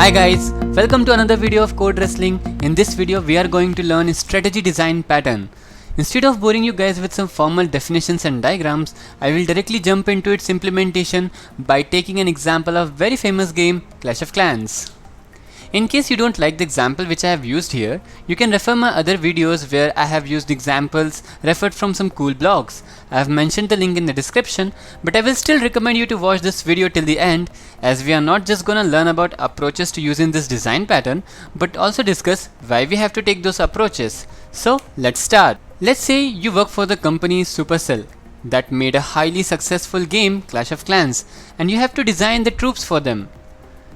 Hi guys, welcome to another video of Code Wrestling. In this video we are going to learn a strategy design pattern. Instead of boring you guys with some formal definitions and diagrams, I will directly jump into its implementation by taking an example of very famous game Clash of Clans. In case you don't like the example which I have used here, you can refer my other videos where I have used examples referred from some cool blogs. I have mentioned the link in the description, but I will still recommend you to watch this video till the end, as we are not just gonna learn about approaches to using this design pattern, but also discuss why we have to take those approaches. So let's start. Let's say you work for the company Supercell that made a highly successful game Clash of Clans, and you have to design the troops for them.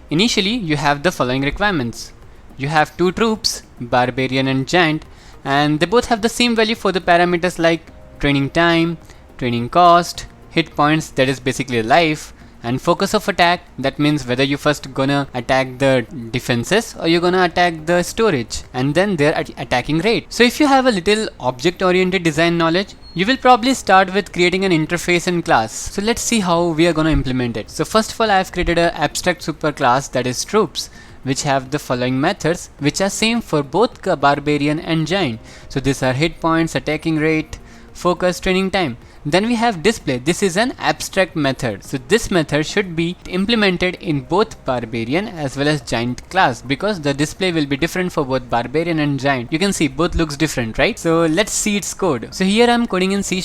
Initially, you have the following requirements. You have two troops, Barbarian and Giant, and they both have the same value for the parameters like training time, training cost, hit points, that is basically life, and focus of attack, that means whether you first gonna attack the defenses or you're gonna attack the storage, and then their attacking rate. So if you have a little object oriented design knowledge, you will probably start with creating an interface and class. So let's see how we are gonna implement it. So first of all, I have created an abstract superclass that is troops, which have the following methods which are same for both Barbarian and Giant. So these are hit points, attacking rate, focus, training time. Then we have display. This is an abstract method. So this method should be implemented in both Barbarian as well as Giant class, because the display will be different for both Barbarian and Giant. You can see both looks different, right? So let's see its code. So here I'm coding in C#,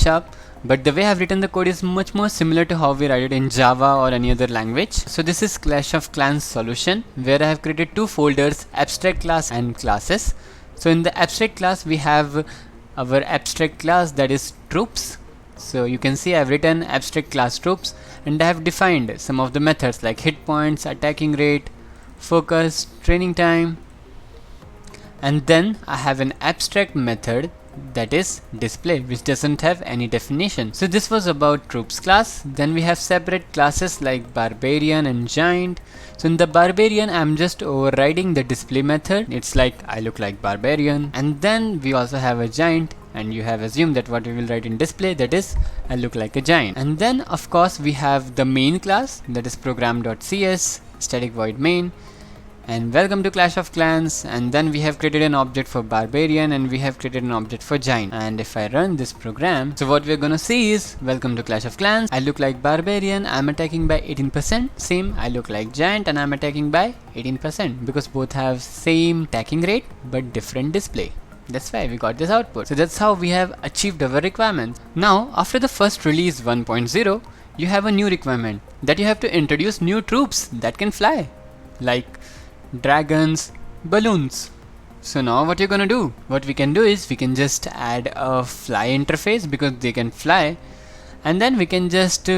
but the way I've written the code is much more similar to how we write it in Java or any other language. So this is Clash of Clans solution, where I have created two folders, abstract class and classes. So in the abstract class we have our abstract class that is troops. So you can see I've written abstract class troops, and I have defined some of the methods like hit points, attacking rate, focus, training time, and then I have an abstract method that is display, which doesn't have any definition. So this was about troops class. Then we have separate classes like Barbarian and Giant. So in the Barbarian, I'm just overriding the display method. It's like I look like Barbarian. And then we also have a Giant, and you have assumed that what we will write in display, that is I look like a Giant. And then of course we have the main class, that is program.cs static void main, and welcome to Clash of Clans. And then we have created an object for Barbarian and we have created an object for Giant. And if I run this program, so what we're gonna see is welcome to Clash of Clans. I look like Barbarian, I'm attacking by 18%. Same, I look like Giant and I'm attacking by 18%, because both have same attacking rate but different display. That's why we got this output. So that's how we have achieved our requirements. Now after the first release 1.0, you have a new requirement that you have to introduce new troops that can fly, like dragons, balloons. So now what you're gonna do, what we can do is we can just add a fly interface because they can fly, and then we can just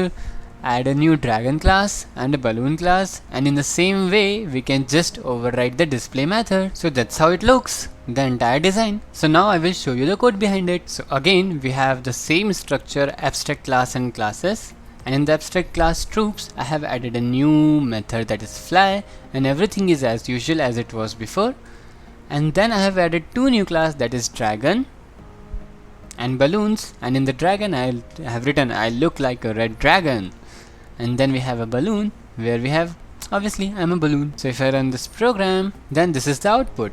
add a new dragon class and a balloon class, and in the same way we can just override the display method. So that's how it looks, the entire design. So now I will show you the code behind it. So again we have the same structure, abstract class and classes, and in the abstract class troops I have added a new method that is fly, and everything is as usual as it was before. And then I have added two new class, that is dragon and balloons, and in the dragon I have written I look like a red dragon. And then we have a balloon where we have, obviously I'm a balloon. So if I run this program, then this is the output.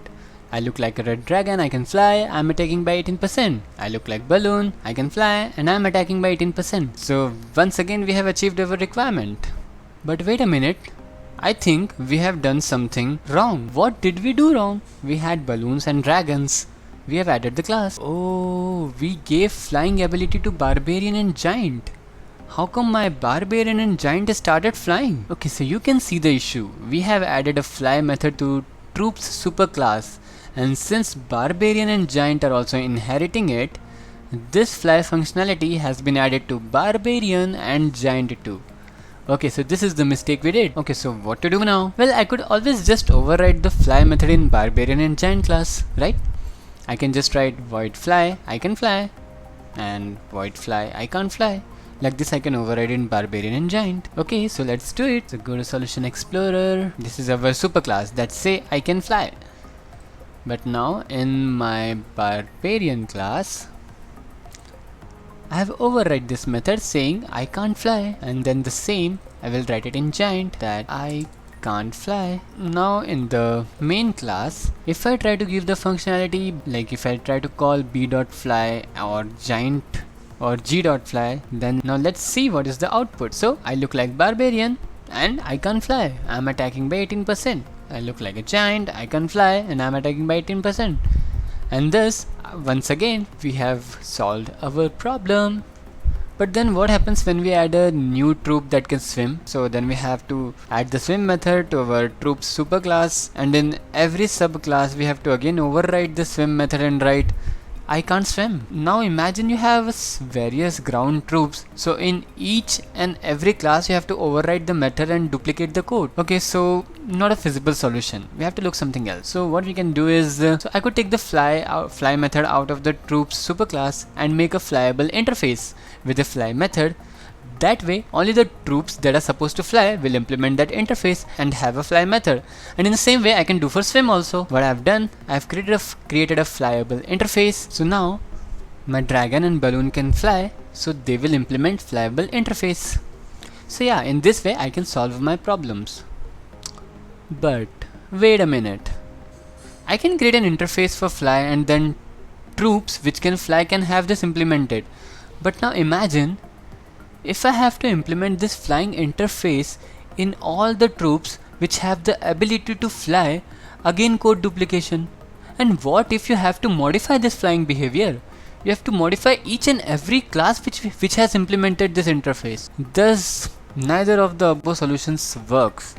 I look like a red dragon, I can fly, I'm attacking by 18%. I look like balloon, I can fly, and I'm attacking by 18%. So once again we have achieved our requirement. But wait a minute, I think we have done something wrong. What did we do wrong? We had balloons and dragons. We have added the class. Oh, we gave flying ability to Barbarian and Giant. How come my Barbarian and Giant started flying? Okay, so you can see the issue. We have added a fly method to troops superclass, and since Barbarian and Giant are also inheriting it, this fly functionality has been added to Barbarian and Giant too. Okay, so this is the mistake we did. Okay, so what to do now? Well, I could always just override the fly method in Barbarian and Giant class, right? I can just write void fly, I can fly, and void fly, I can't fly. Like this I can override in Barbarian and Giant. Okay, so let's do it. So go to Solution Explorer. This is our superclass that say I can fly. But now in my Barbarian class, I have override this method saying I can't fly, and then the same I will write it in Giant that I can't fly. Now in the main class, if I try to give the functionality, like if I try to call b.fly or giant or g.fly, then now let's see what is the output. So I look like barbarian and I can't fly. I'm attacking by 18%. I look like a giant, I can't fly, and I'm attacking by 18%. And thus, once again, we have solved our problem. But then what happens when we add a new troop that can swim? So then we have to add the swim method to our troops superclass, and in every subclass we have to again override the swim method and write I can't swim. Now imagine you have various ground troops, so in each and every class you have to override the method and duplicate the code. Okay, so not a feasible solution. We have to look something else. So what we can do is, so I could take the fly method out of the troops superclass and make a flyable interface with the fly method. That way, only the troops that are supposed to fly will implement that interface and have a fly method. And in the same way, I can do for swim also. What I've done, I've created a flyable interface. So now, my dragon and balloon can fly, so they will implement flyable interface. So yeah, in this way, I can solve my problems. But wait a minute. I can create an interface for fly, and then troops which can fly can have this implemented. But now imagine, if I have to implement this flying interface in all the troops which have the ability to fly, again code duplication. And what if you have to modify this flying behavior? You have to modify each and every class which has implemented this interface. Thus, neither of the above solutions works.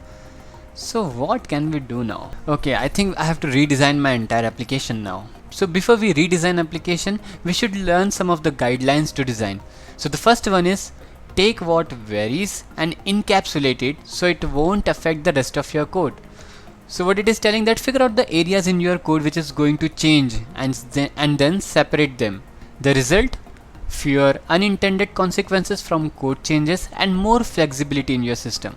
So what can we do now? Okay, I think I have to redesign my entire application now. So before we redesign application, we should learn some of the guidelines to design. So the first one is, take what varies and encapsulate it so it won't affect the rest of your code. So what it is telling, that figure out the areas in your code which is going to change and then separate them. The result? Fewer unintended consequences from code changes and more flexibility in your system.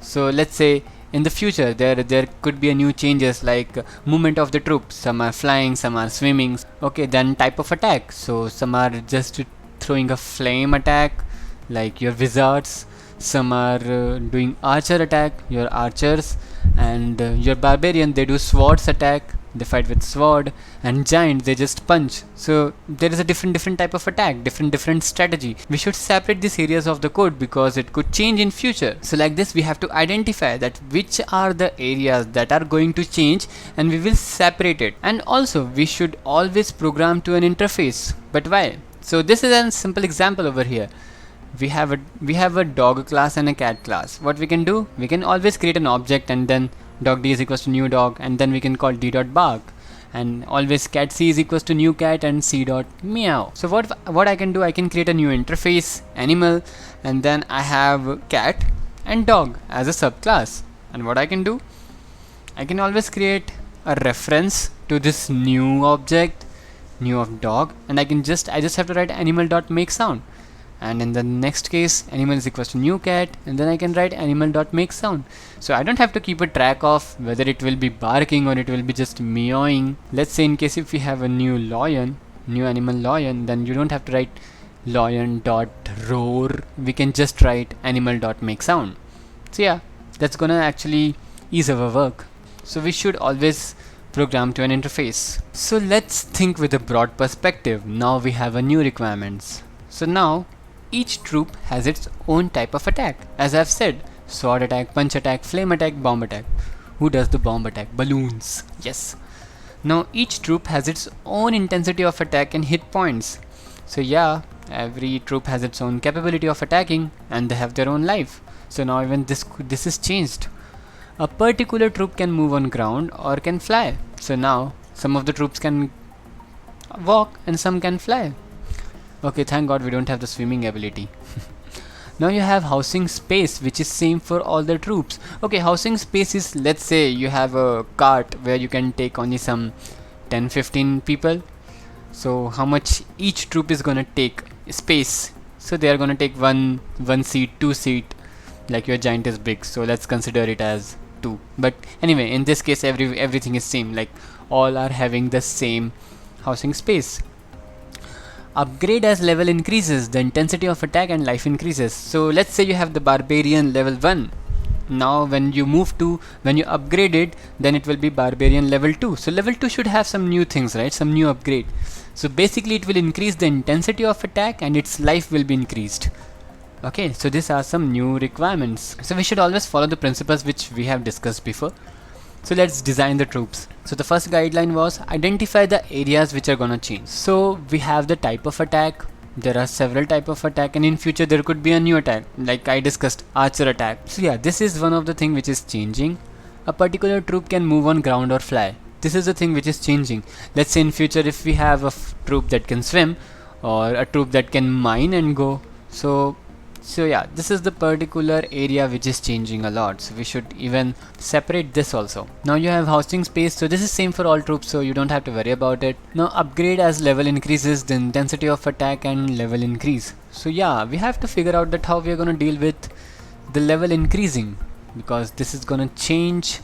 So let's say in the future there could be a new changes like movement of the troops. Some are flying, some are swimming. Okay, then type of attack. So some are just throwing a flame attack like your wizards, some are doing archer attack, your archers, and your barbarian, they do swords attack, they fight with sword, and giant, they just punch. So there is a different type of attack, different strategy. We should separate these areas of the code because it could change in future. So like this, we have to identify that which are the areas that are going to change, and we will separate it. And also we should always program to an interface. But why? So this is a simple example over here. We have a dog class and a cat class. What we can do, we can always create an object and then dog d is equals to new dog, and then we can call d.bark, and always cat c is equals to new cat and c.meow. So what I can do, I can create a new interface animal, and then I have cat and dog as a subclass. And what I can do, I can always create a reference to this new object, new of dog, and I just have to write animal.makeSound, and in the next case animal is equals to new cat, and then I can write animal.makeSound. So I don't have to keep a track of whether it will be barking or it will be just meowing. Let's say in case if we have a new lion, new animal lion, then you don't have to write lion.roar, we can just write animal.makeSound. So yeah, that's gonna actually ease our work. So we should always program to an interface. So let's think with a broad perspective. Now we have a new requirements. So now each troop has its own type of attack. As I've said, sword attack, punch attack, flame attack, bomb attack. Who does the bomb attack? Balloons. Yes. Now each troop has its own intensity of attack and hit points. So yeah, every troop has its own capability of attacking and they have their own life. So now even this is changed. A particular troop can move on ground or can fly. So now some of the troops can walk and some can fly. Okay, thank God we don't have the swimming ability. Now you have housing space, which is same for all the troops. Okay, housing space is, let's say you have a cart where you can take only some 10-15 people. So how much each troop is gonna take space? So they are gonna take one seat, 2 seat. Like your giant is big, so let's consider it as 2. But anyway, in this case everything is same, like all are having the same housing space. Upgrade as level increases, the intensity of attack and life increases. So let's say you have the barbarian level 1. now when you upgrade it, then it will be barbarian level 2. So level 2 should have some new things, right? Some new upgrade. So basically it will increase the intensity of attack and its life will be increased. Okay, so these are some new requirements. So we should always follow the principles which we have discussed before. So let's design the troops. So the first guideline was identify the areas which are gonna change. So we have the type of attack. There are several type of attack, and in future there could be a new attack, like I discussed, archer attack. So yeah, this is one of the thing which is changing. A particular troop can move on ground or fly. This is the thing which is changing. Let's say in future if we have a troop that can swim, or a troop that can mine and go. So yeah, this is the particular area which is changing a lot. So we should even separate this also. Now you have housing space, so this is same for all troops, so you don't have to worry about it. Now upgrade as level increases, the intensity of attack and level increase. So yeah, we have to figure out that how we are gonna deal with the level increasing, because this is gonna change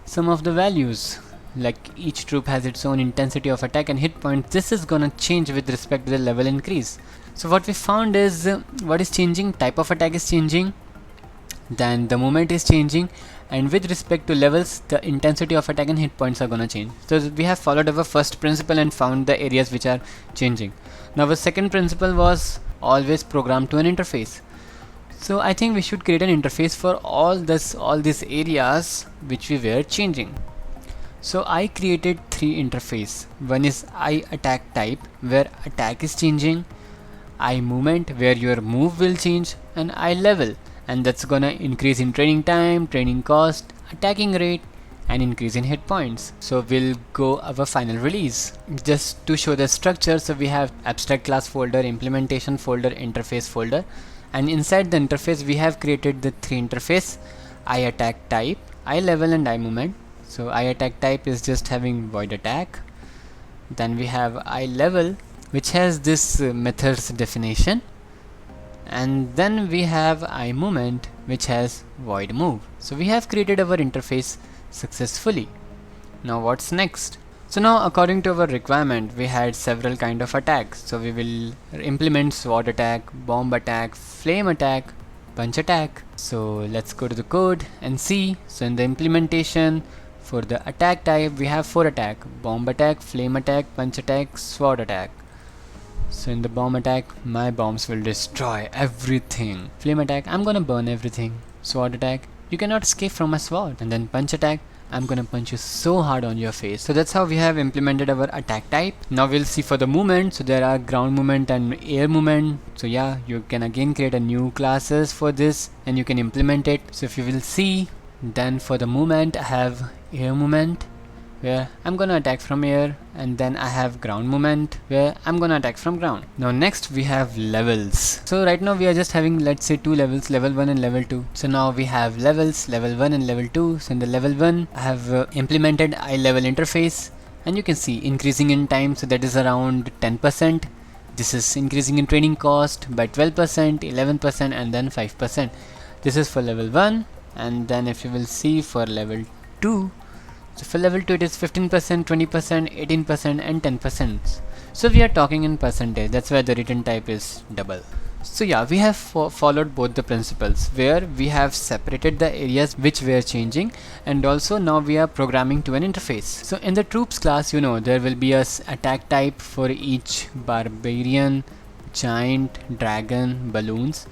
some of the values. Like each troop has its own intensity of attack and hit points. This is gonna change with respect to the level increase. So what we found is what is changing, type of attack is changing, then the movement is changing, and with respect to levels the intensity of attack and hit points are gonna change. So we have followed our first principle and found the areas which are changing. Now our second principle was always program to an interface. So I think we should create an interface for all these areas which we were changing. So I created 3 interface. One is I attack type, where attack is changing, I movement, where your move will change, and I level, and that's gonna increase in training time, training cost, attacking rate, and increase in hit points. So we'll go our final release. Just to show the structure, so we have abstract class folder, implementation folder, interface folder, and inside the interface we have created the 3 interface: I attack type, I level, and I movement. So I attack type is just having void attack. Then we have I level, which has this methods definition, and then we have I movement, which has void move. So we have created our interface successfully. Now what's next? So now according to our requirement, we had several kind of attacks. So we will implement sword attack, bomb attack, flame attack, punch attack. So let's go to the code and see. So in the implementation, for the attack type we have 4 attack: bomb attack, flame attack, punch attack, sword attack. So in the bomb attack, my bombs will destroy everything. Flame attack, I'm gonna burn everything. Sword attack, you cannot escape from my sword. And then punch attack, I'm gonna punch you so hard on your face. So that's how we have implemented our attack type. Now we'll see for the movement. So there are ground movement and air movement. So yeah, you can again create a new classes for this and you can implement it. So if you will see, then for the movement I have air movement, where I'm gonna attack from air, and then I have ground movement, where I'm gonna attack from ground. Now next we have levels. So right now we are just having, let's say, 2 levels, level 1 and level 2. So now we have levels, level 1 and level 2. So in the level 1 I have implemented I level interface, and you can see increasing in time, so that is around 10%. This is increasing in training cost by 12%, 11%, and then 5%. This is for level 1, and then if you will see for level 2, so for level 2 it is 15%, 20%, 18%, and 10%. So we are talking in percentage, that's why the written type is double. So yeah, we have followed both the principles, where we have separated the areas which were changing, and also now we are programming to an interface. So in the troops class, you know, there will be a attack type for each barbarian, giant, dragon, balloons.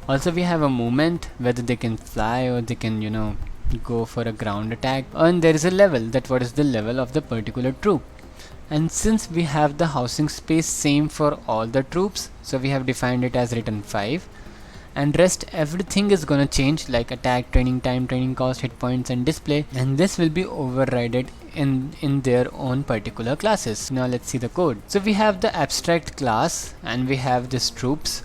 Also we have a movement, whether they can fly or they can, you know, go for a ground attack, and there is a level, that what is the level of the particular troop. And since we have the housing space same for all the troops, so we have defined it as written 5, and rest everything is gonna change, like attack, training time, training cost, hit points, and display, and this will be overridden in their own particular classes. Now let's see the code. So we have the abstract class and we have this troops.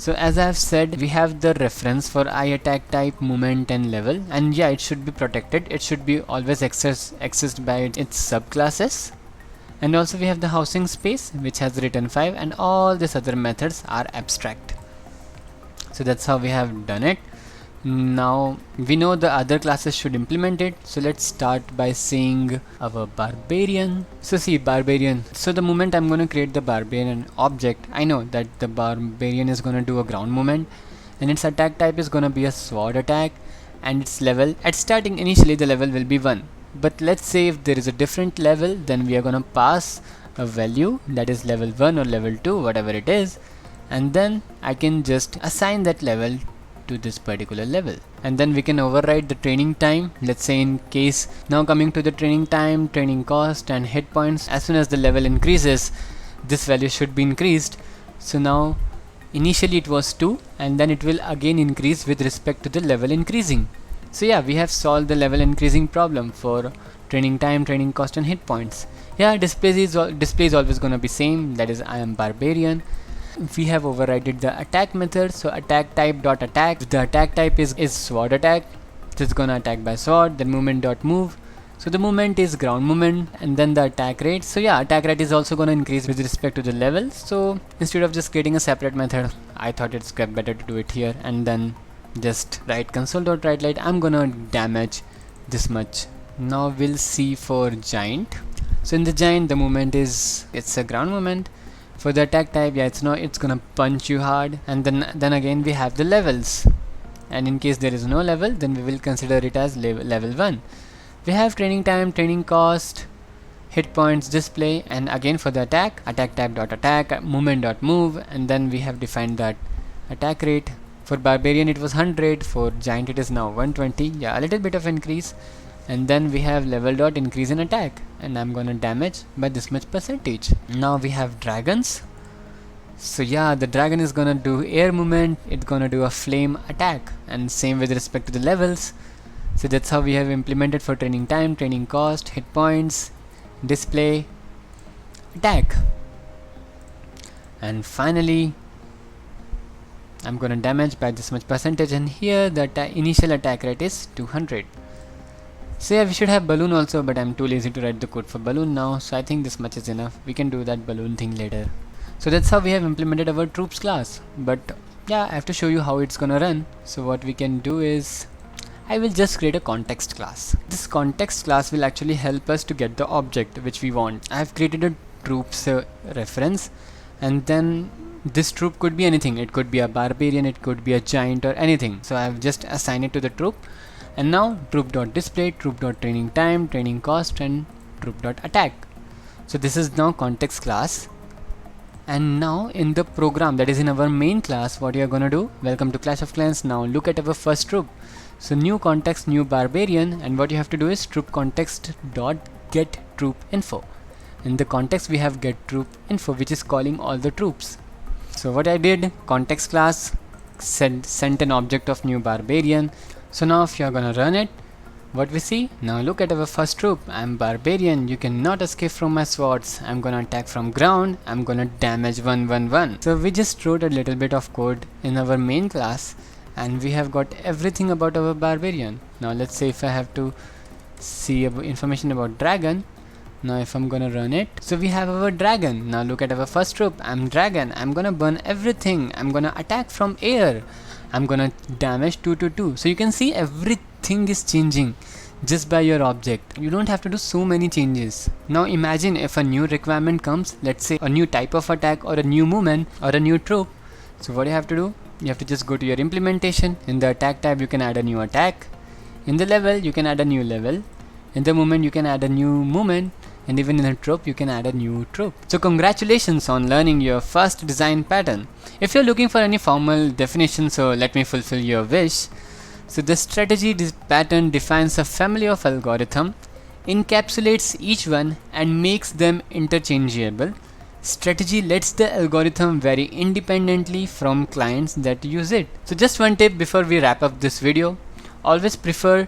So as I have said, we have the reference for I attack type, movement, and level, and yeah, it should be protected. It should be always accessed by its subclasses. And also we have the housing space, which has written 5, and all these other methods are abstract. So that's how we have done it. Now we know the other classes should implement it. So let's start by seeing our barbarian. So see, barbarian. So the moment I'm going to create the barbarian object, I know that the barbarian is going to do a ground movement, and its attack type is going to be a sword attack, and its level at starting, initially the level will be 1. But let's say if there is a different level, then we are gonna pass a value that is level 1 or level 2, whatever it is, and then I can just assign that level to this particular level, and then we can override the training time. Let's say in case, now coming to the training time, training cost and hit points, as soon as the level increases, this value should be increased. So now initially it was 2, and then it will again increase with respect to the level increasing. So yeah, we have solved the level increasing problem for training time, training cost and hit points. Yeah, display is always gonna be same, that is I am barbarian. We have overridden the attack method, so attack type dot attack. The attack type is sword attack, so it's gonna attack by sword. Then movement dot move, so the movement is ground movement, and then the attack rate. So yeah, attack rate is also gonna increase with respect to the level. So instead of just creating a separate method, I thought it's better to do it here, and then just write console.writeLight. I'm gonna damage this much. Now we'll see for giant. So in the giant, the movement is, it's a ground movement. For the attack type, yeah, it's gonna punch you hard. And then again we have the levels, and in case there is no level, then we will consider it as level 1. We have training time, training cost, hit points, display, and again for the attack type dot attack, movement dot move, and then we have defined that attack rate. For barbarian it was 100, for giant it is now 120. Yeah, a little bit of increase. And then we have level dot increase in attack, and I'm gonna damage by this much percentage. Now we have dragons. So yeah, the dragon is gonna do air movement, it's gonna do a flame attack, and same with respect to the levels. So that's how we have implemented for training time, training cost, hit points, display, attack. And finally I'm gonna damage by this much percentage, and here the initial attack rate is 200. So yeah, we should have balloon also, but I'm too lazy to write the code for balloon now, so I think this much is enough. We can do that balloon thing later. So that's how we have implemented our troops class. But yeah, I have to show you how it's gonna run. So what we can do is, I will just create a context class. This context class will actually help us to get the object which we want. I have created a troops reference, and then this troop could be anything. It could be a barbarian, it could be a giant, or anything. So I have just assigned it to the troop. And now troop.display, troop.training time, training cost, and troop.attack. So this is now context class. And now in the program, that is in our main class, what you are gonna do, welcome to Clash of Clans. Now look at our first troop. So new context, new barbarian, and what you have to do is troop context dot get troop info. In the context we have get troop info, which is calling all the troops. So what I did, context class sent an object of new barbarian. So now if you are gonna run it, what we see, now look at our first troop. I'm barbarian, you cannot escape from my swords. I'm gonna attack from ground, I'm gonna damage 111. So we just wrote a little bit of code in our main class, and we have got everything about our barbarian. Now let's say if I have to see information about dragon. Now if I'm gonna run it, so we have our dragon. Now look at our first troop, I'm dragon, I'm gonna burn everything, I'm gonna attack from air, I'm gonna damage 222. So you can see everything is changing just by your object. You don't have to do so many changes. Now imagine if a new requirement comes, let's say a new type of attack or a new movement or a new troop. So what you have to do, you have to just go to your implementation. In the attack tab you can add a new attack, in the level you can add a new level, in the movement you can add a new movement, and even in a troop you can add a new troop. So congratulations on learning your first design pattern. If you're looking for any formal definition, so let me fulfill your wish. So the strategy pattern defines a family of algorithm, encapsulates each one and makes them interchangeable. Strategy lets the algorithm vary independently from clients that use it. So just one tip before we wrap up this video, always prefer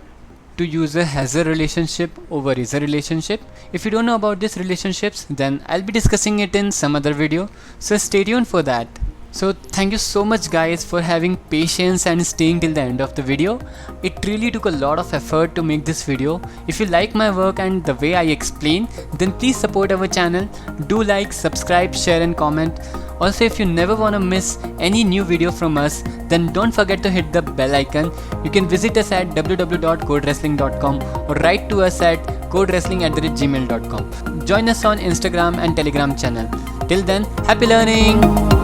to use a hazard relationship over is a relationship. If you don't know about these relationships, then I'll be discussing it in some other video, so stay tuned for that. So thank you so much guys for having patience and staying till the end of the video. It really took a lot of effort to make this video. If you like my work and the way I explain, then please support our channel. Do like, subscribe, share and comment. Also, if you never want to miss any new video from us, then don't forget to hit the bell icon. You can visit us at www.codewrestling.com or write to us at codewrestling@gmail.com. Join us on Instagram and Telegram channel. Till then, happy learning!